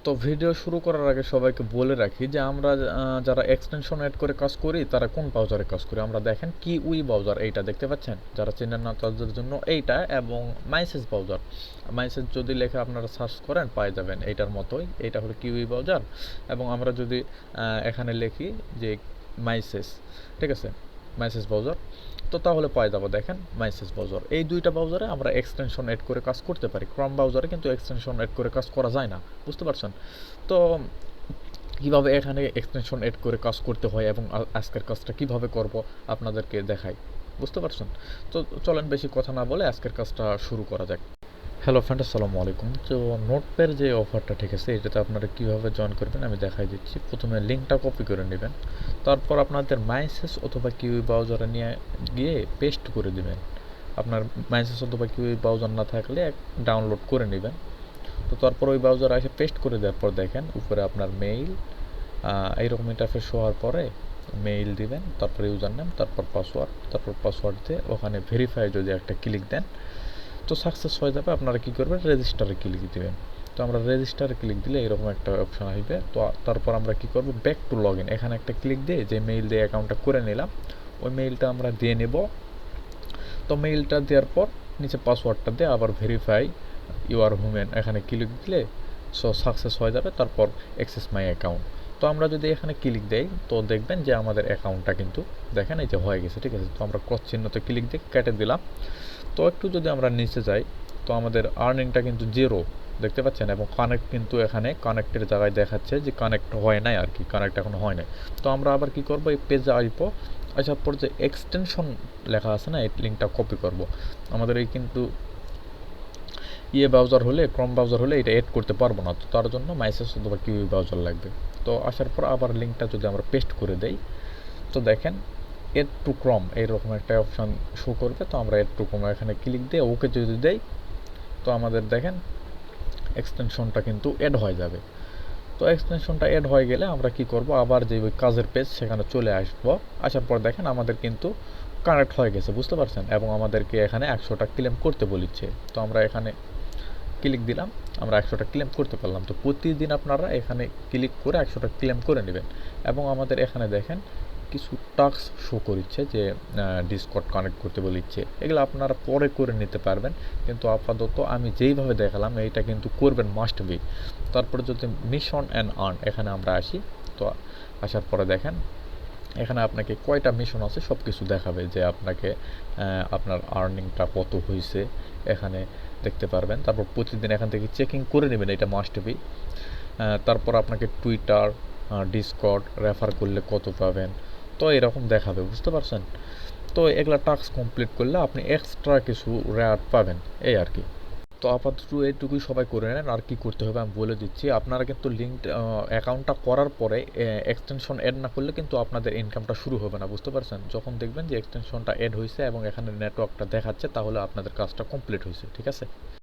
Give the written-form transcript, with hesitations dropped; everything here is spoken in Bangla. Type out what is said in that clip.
তো ভিডিও শুরু করার আগে সবাইকে বলে রাখি যে আমরা যারা এক্সটেনশন অ্যাড করে কাজ করি তারা কোন ব্রাউজারে কাজ করি। আমরা দেখেন কিউই ব্রাউজার এইটা দেখতে পাচ্ছেন, যারা চেনেন না তাদের জন্য এইটা, এবং মাইসেস ব্রাউজার। মাইসেস যদি লেখা আপনারা সার্চ করেন পাই যাবেন এইটার মতোই, এইটা হলো কিউই ব্রাউজার। এবং আমরা যদি এখানে লিখি যে মাইসেস, ঠিক আছে, মাইসেস ব্রাউজার, তো তাহলে পাই যাবো দেখেন মাইসেস ব্রাউজার। এই দুইটা ব্রাউজারে আমরা এক্সটেনশন অ্যাড করে কাজ করতে পারি। ক্রম ব্রাউজারে কিন্তু এক্সটেনশন অ্যাড করে কাজ করা যায় না, বুঝতে পারছেন? তো কীভাবে এখানে এক্সটেনশন এড করে কাজ করতে হয় এবং আজকের কাজটা কিভাবে করব আপনাদেরকে দেখাই, বুঝতে পারছেন? তো চলেন বেশি কথা না বলে আজকের কাজটা শুরু করা যাক। হ্যালো ফ্রেন্ড, আসসালামু আলাইকুম। তো নোটপ্যাড যে অফারটা, ঠিক আছে, এটাতে আপনারা কীভাবে জয়েন করবেন আমি দেখাই দিচ্ছি। প্রথমে লিঙ্কটা কপি করে নেবেন, তারপর আপনাদের মাইসেস অথবা কিউই ব্রাউজারে নিয়ে গিয়ে পেস্ট করে দেবেন। আপনার মাইসেস অথবা কিউই ব্রাউজার না থাকলে ডাউনলোড করে নেবেন। তো তারপর ওই ব্রাউজারে এসে পেস্ট করে দেওয়ার পর দেখেন উপরে আপনার মেইল, এইরকম ইন্টারফেস হওয়ার পরে মেইল দিবেন, তারপর ইউজার নেম, তারপর পাসওয়ার্ড দিয়ে ওখানে ভেরিফাই যদি একটা ক্লিক দেন তো সাকসেস হয়ে যাবে। আপনারা কী করবেন, রেজিস্টারে ক্লিক দিবেন। তো আমরা রেজিস্টারে ক্লিক দিলে এরকম একটা অপশন আসবে। তো তারপর আমরা কী করব, ব্যাক টু লগ ইন, এখানে একটা ক্লিক দিয়ে যে মেইল দিয়ে অ্যাকাউন্টটা করে নিলাম ওই মেইলটা আমরা দিয়ে নেব। তো মেইলটা দেওয়ার পর নিচে পাসওয়ার্ডটা দিয়ে আবার ভেরিফাই ইউআর হুমেন এখানে ক্লিক দিলে সাকসেস হয়ে যাবে। তারপর অ্যাক্সেস মাই অ্যাকাউন্ট। তো আমরা যদি এখানে ক্লিক দেই তো দেখবেন যে আমাদের অ্যাকাউন্টটা কিন্তু দেখেন এই যে হয়ে গেছে, ঠিক আছে। তো আমরা ক্রস চিহ্নতে ক্লিক দিয়ে কেটে দিলাম। তো একটু যদি আমরা নিচে যাই তো আমাদের আর্নিংটা কিন্তু 0 দেখতে পাচ্ছেন, এবং কানেক্ট কিন্তু এখানে কানেক্টের জায়গায় দেখাচ্ছে যে কানেক্ট হয় নাই আর কি, কানেক্ট এখন হয় নাই। তো আমরা আবার কি করব, এই পেজে আসবো, আসার পর যে এক্সটেনশন লেখা আছে না এই লিঙ্কটা কপি করব। আমাদের এই কিন্তু ব্রাউজার হলে, ক্রম ব্রাউজার হলে এটা এড করতে পারবো না, তো তার জন্য মাইসেস অথবা কিউই ব্রাউজার লাগবে। তো আসার পর আবার লিঙ্কটা যদি আমরা পেস্ট করে দেই তো দেখেন এড টু ক্রম এইরকম একটা অপশান শো করবে। তো আমরা এড টু ক্রম এখানে ক্লিক দিয়ে ওকে যদি দেই তো আমাদের দেখেন এক্সটেনশনটা কিন্তু এড হয়ে যাবে। তো এক্সটেনশনটা এড হয়ে গেলে আমরা কি করব, আবার যে ওই কাজের পেজ সেখানে চলে আসবো। আসার পর দেখেন আমাদের কিন্তু কানেক্ট হয়ে গেছে, বুঝতে পারছেন, এবং আমাদেরকে এখানে 100টা ক্লেম করতে বলিচ্ছে। তো আমরা এখানে ক্লিক দিলাম, আমরা 100টা ক্লেম করতে পারলাম। তো প্রতিদিন আপনারা এখানে ক্লিক করে 100টা ক্লেম করে নেবেন। এবং আমাদের এখানে দেখেন কিছু টাস্ক শো করছে যে ডিসকর্ড কানেক্ট করতে বলিচ্ছে, এগুলো আপনারা পরে করে নিতে পারবেন, কিন্তু আপাতত আমি যেইভাবে দেখালাম এইটা কিন্তু করবেন মাস্ট বি। তারপরে যদি মিশন অ্যান্ড আর্ন এখানে আমরা আসি, তো আসার পরে দেখেন এখানে আপনাকে কয়টা মিশন আছে সব কিছু দেখাবে, যে আপনাকে আপনার আর্নিংটা কত হয়েছে এখানে দেখতে পারবেন। তারপর প্রতিদিন এখান থেকে চেকিং করে নেবেন, এটা মাস্ট বি। তারপর আপনাকে টুইটার, ডিসকর্ড রেফার করলে কত পাবেন, তো এরকম দেখাবে, বুঝতে পারছেন। তো এগুলা টাস্ক কমপ্লিট করলে আপনি এক্সট্রা কিছু রেওয়ার্ড পাবেন, এই আর কি। তো আপাতত এইটুকুই সবাই করে নেন। আর কি করতে হবে আমি বলে দিচ্ছি। আপনারা কিন্তু লিঙ্ক অ্যাকাউন্টটা করার পরে এক্সটেনশন অ্যাড না করলে কিন্তু আপনাদের ইনকামটা শুরু হবে না, বুঝতে পারছেন। যখন দেখবেন যে এক্সটেনশনটা অ্যাড হয়েছে এবং এখানে নেটওয়ার্কটা দেখাচ্ছে তাহলে আপনাদের কাজটা কমপ্লিট হয়েছে, ঠিক আছে।